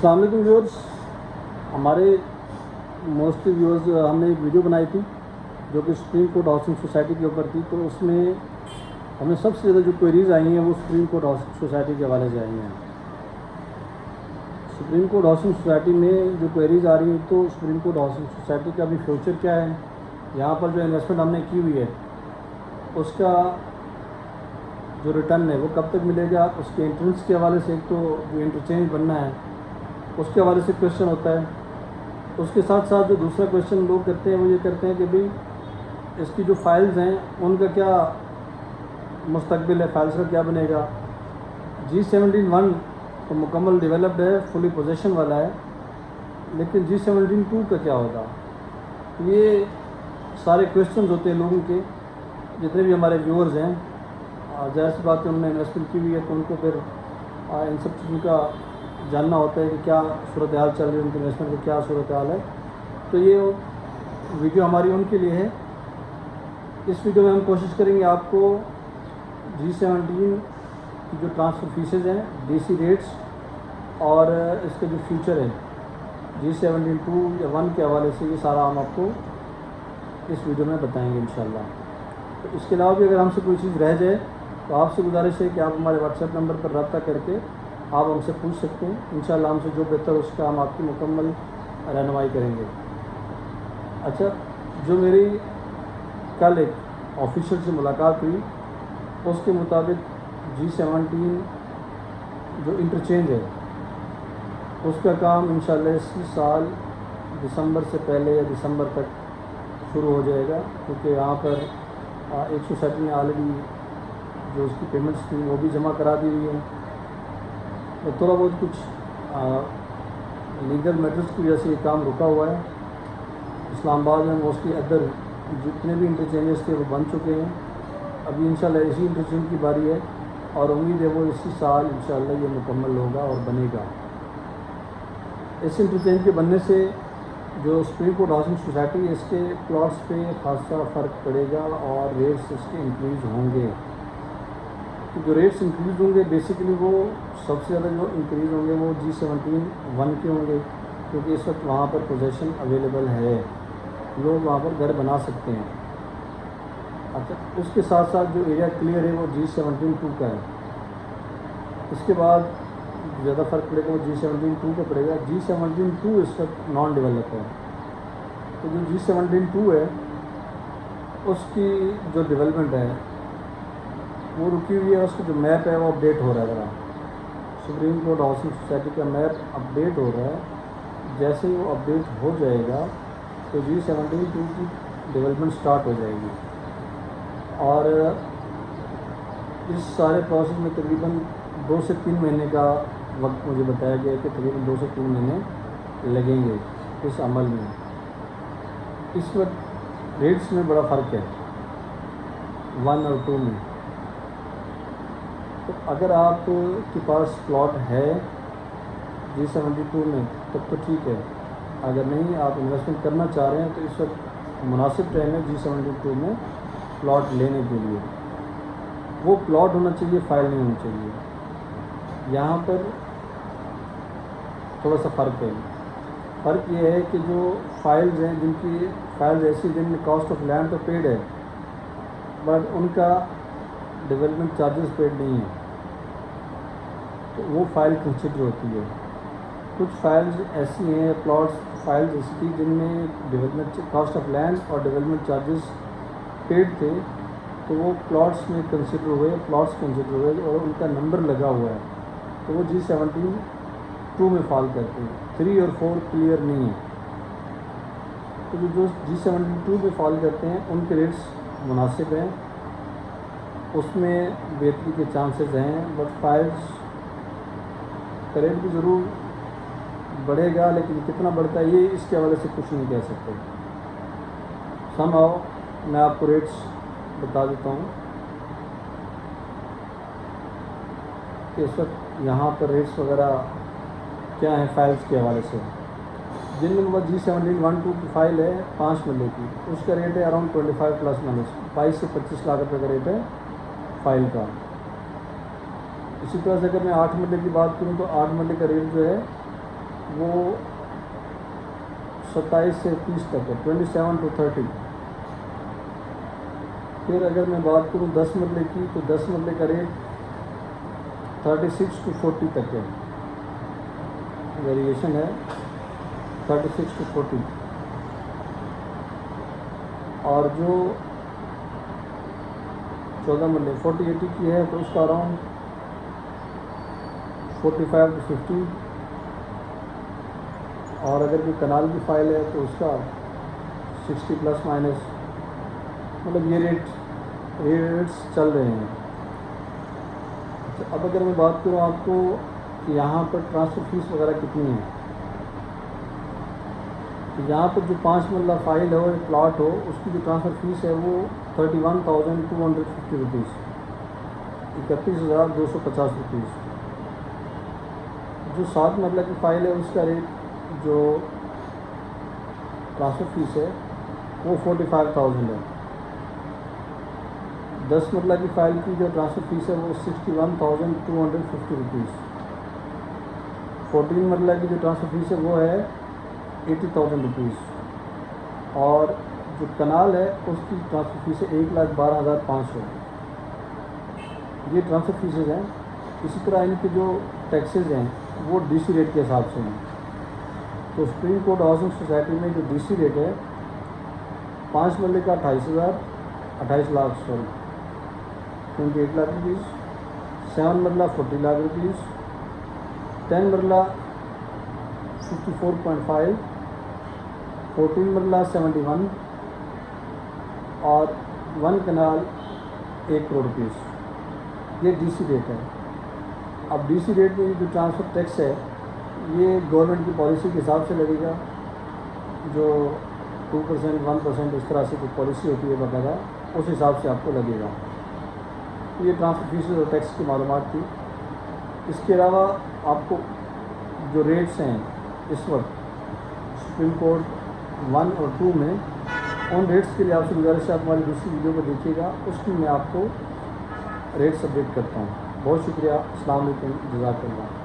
السلام علیکم ویورز. ہمارے موسٹلی ویورز ہم نے ایک ویڈیو بنائی تھی جو کہ سپریم کورٹ ہاؤسنگ سوسائٹی کے اوپر تھی. تو اس میں ہمیں سب سے زیادہ جو کوئریز آئی ہیں وہ سپریم کورٹ ہاؤسنگ سوسائٹی کے حوالے سے آئی ہیں. سپریم کورٹ ہاؤسنگ سوسائٹی میں جو کوئریز آ رہی ہیں تو سپریم کورٹ ہاؤسنگ سوسائٹی کا بھی فیوچر کیا ہے, یہاں پر جو انویسٹمنٹ ہم نے کی ہوئی ہے اس کا جو ریٹرن ہے وہ کب تک ملے گا, اس کے انٹرنس کے حوالے سے ایک تو جو انٹرچینج بننا ہے اس کے حوالے سے کویشچن ہوتا ہے. اس کے ساتھ ساتھ جو دوسرا کویشچن لوگ کرتے ہیں وہ یہ کرتے ہیں کہ بھئی اس کی جو فائلز ہیں ان کا کیا مستقبل ہے, فائلز کا کیا بنے گا. G17(1) تو مکمل ڈیولپڈ ہے, فلی پوزیشن والا ہے, لیکن G17(2) کا کیا ہوگا. یہ سارے کویشچنز ہوتے ہیں لوگوں کے, جتنے بھی ہمارے ویورز ہیں. ظاہر سی بات ہے انہوں نے انویسٹمنٹ کی ہوئی ہے تو ان کو پھر ان سب چیزوں کا جاننا ہوتا ہے کہ کیا صورتحال چل رہی ہے, ان کی انویسٹمنٹ کی کیا صورتحال ہے. تو یہ ویڈیو ہماری ان کے لیے ہے. اس ویڈیو میں ہم کوشش کریں گے آپ کو G17 کی جو ٹرانسفر فیسز ہیں, DC ریٹس اور اس کا جو فیوچر ہے G17(2) یا 1 کے حوالے سے یہ سارا ہم آپ کو اس ویڈیو میں بتائیں گے انشاءاللہ. تو اس کے علاوہ بھی اگر ہم سے کوئی چیز رہ جائے تو آپ سے گزارش ہے کہ آپ ہمارے واٹس ایپ نمبر پر رابطہ کر کے آپ ہم سے پوچھ سکتے ہیں. انشاءاللہ ہم سے جو بہتر اس کا ہم آپ کی مکمل رہنمائی کریں گے. اچھا, جو میری کل ایک آفیشل سے ملاقات ہوئی اس کے مطابق G17 جو انٹرچینج ہے اس کا کام انشاءاللہ اسی سال دسمبر سے پہلے یا دسمبر تک شروع ہو جائے گا, کیونکہ یہاں پر ایک سوسائٹی نے آلریڈی جو اس کی پیمنٹس تھی وہ بھی جمع کرا دی ہوئی ہیں. اور تھوڑا بہت کچھ لیگل میٹرز کی وجہ سے یہ کام رکا ہوا ہے. اسلام آباد میں موسٹلی ادر جتنے بھی انٹرچینجز تھے وہ بن چکے ہیں. ابھی انشاءاللہ اسی انٹرچینج کی باری ہے اور امید ہے وہ اسی سال انشاءاللہ یہ مکمل ہوگا اور بنے گا. اس انٹرچینج کے بننے سے جو سپریم کورٹ ہاؤسنگ سوسائٹی ہے اس کے پلاٹس پہ خاصا فرق پڑے گا اور ریٹس اس کے انکریز ہوں گے. تو جو ریٹس انکریز ہوں گے بیسیکلی وہ سب سے زیادہ جو انکریز ہوں گے وہ G17(1) کے ہوں گے, کیونکہ اس وقت وہاں پر پوزیشن اویلیبل ہے, لوگ وہاں پر گھر بنا سکتے ہیں. اچھا, اس کے ساتھ ساتھ جو ایریا کلیئر ہے وہ G17(2) کا ہے. اس کے بعد زیادہ فرق پڑے گا وہ G17(2) کا پڑے گا. G17(2) اس وقت نان ڈیولپ ہے. تو جو G17(2) ہے اس کی جو ڈیولپمنٹ ہے وہ رکی ہوئی ہے. اس کا جو میپ ہے وہ اپڈیٹ ہو رہا ہے. ذرا سپریم کورٹ ہاؤسنگ سوسائٹی کا میپ اپڈیٹ ہو رہا ہے. جیسے ہی وہ اپڈیٹ ہو جائے گا تو G17(2) کی ڈیولپمنٹ سٹارٹ ہو جائے گی. اور اس سارے پروسیس میں تقریباً 2 سے 3 مہینے کا وقت مجھے بتایا گیا کہ تقریباً 2 سے 3 مہینے لگیں گے اس عمل میں. اس وقت ریٹس میں بڑا فرق ہے 1 اور 2 میں. تو اگر آپ کے پاس پلاٹ ہے G17(2) میں تب تو ٹھیک ہے, اگر نہیں آپ انویسٹمنٹ کرنا چاہ رہے ہیں تو اس وقت مناسب ٹائم ہے G17(2) میں پلاٹ لینے کے لیے. وہ پلاٹ ہونا چاہیے, فائل نہیں ہونی چاہیے. یہاں پر تھوڑا سا فرق ہے. فرق یہ ہے کہ جو فائلز ہیں جن کی فائلز ایسی جن میں کاسٹ آف لینڈ تو پیڈ ہے بٹ ان کا ڈیولپمنٹ چارجز پیڈ نہیں ہیں, تو وہ فائل کنسیڈر ہوتی ہے. کچھ فائلز ایسی ہیں, پلاٹس فائلز ایسی تھی جن میں ڈیولپمنٹ کاسٹ آف لینڈ اور ڈیولپمنٹ چارجز پیڈ تھے, تو وہ پلاٹس میں کنسیڈر ہوئے اور ان کا نمبر لگا ہوا ہے, تو وہ G17(2) میں فال کرتے ہیں. 3 اور 4 کلیئر نہیں ہیں. تو جو G17(2) میں فال کرتے ہیں ان کے ریٹس مناسب ہیں, اس میں بہتری کے چانسز ہیں. بٹ فائلز کا ریٹ بھی ضرور بڑھے گا, لیکن کتنا بڑھتا ہے یہ اس کے حوالے سے کچھ نہیں کہہ سکتے. میں آپ کو ریٹس بتا دیتا ہوں کہ اس وقت یہاں پر ریٹس وغیرہ کیا ہیں فائلز کے حوالے سے. جن میں نمبر G17(1)(2) کی فائل ہے 5 مرلے کی, اس کا ریٹ ہے اراؤنڈ 25 پلس مائنس 22 سے 25 لاکھ روپے کا ریٹ ہے فائل کا. اسی طرح سے اگر میں 8 مرلے کی بات کروں تو 8 مرلے کا ریٹ جو ہے وہ 27 سے 30 تک ہے، 27 to 30۔ پھر اگر میں بات کروں 10 مرلے کی تو 10 مرلے کا ریٹ 36 to 40 تک ہے، ویریشن ہے 36 to 40۔ اور جو 14 مرلے 40-80 کی ہے تو اس کا اراؤنڈ 45 to 50۔ اور اگر کوئی کنال کی فائل ہے تو اس کا 60 پلس مائنس، مطلب یہ ریٹس چل رہے ہیں۔ اب اگر میں بات کروں آپ کو کہ یہاں پر ٹرانسفر فیس وغیرہ کتنی ہے، تو یہاں پر جو 5 مرلہ فائل ہو یا پلاٹ ہو اس کی جو ٹرانسفر فیس ہے وہ 31,250 روپیز، 31,250 روپیز۔ جو 7 مرلہ کی فائل ہے اس کا ریٹ جو ٹرانسفر فیس ہے وہ 45,000 ہے۔ 10 مرلہ کی فائل کی جو ٹرانسفر فیس ہے وہ 61,250 روپیز۔ 14 مرلہ کی جو ٹرانسفر فیس ہے وہ ہے 80,000 روپیز۔ اور جو کنال ہے اس کی ٹرانسفر فیس ہے 1,12,500۔ یہ ٹرانسفر فیسز ہیں۔ اسی طرح ان کے جو ٹیکسز ہیں وہ ڈی سی ریٹ کے حساب سے ہیں۔ تو سپریم کورٹ ہاؤسنگ سوسائٹی میں جو ڈی سی ریٹ ہے 5 مرلے کا 28 لاکھ 28 لاکھ روپیز، 7 مرلہ 40 لاکھ روپیز، 10 مرلہ 54.5، 14 مرلہ 71 اور 1 کنال 1 کروڑ روپیز۔ یہ ڈی سی ریٹ ہے۔ اب ڈی سی ریٹ میں جو ٹرانسفر ٹیکس ہے یہ گورنمنٹ کی پالیسی کے حساب سے لگے گا، جو 2%، 1% اس طرح سے کوئی پالیسی ہوتی ہے باقاعدہ، اس حساب سے آپ کو لگے گا۔ یہ ٹرانسفر فیسز اور ٹیکس کی معلومات تھی۔ اس کے علاوہ آپ کو جو ریٹس ہیں اس وقت سپریم کورٹ 1 اور 2 میں، ان ریٹس کے لیے آپ سے گزارش ہے آپ ہماری دوسری ویڈیو کو دیکھیے گا، اس میں آپ کو ریٹس اپڈیٹ کرتا ہوں۔ بہت شکریہ، السلام علیکم، جزاک اللہ۔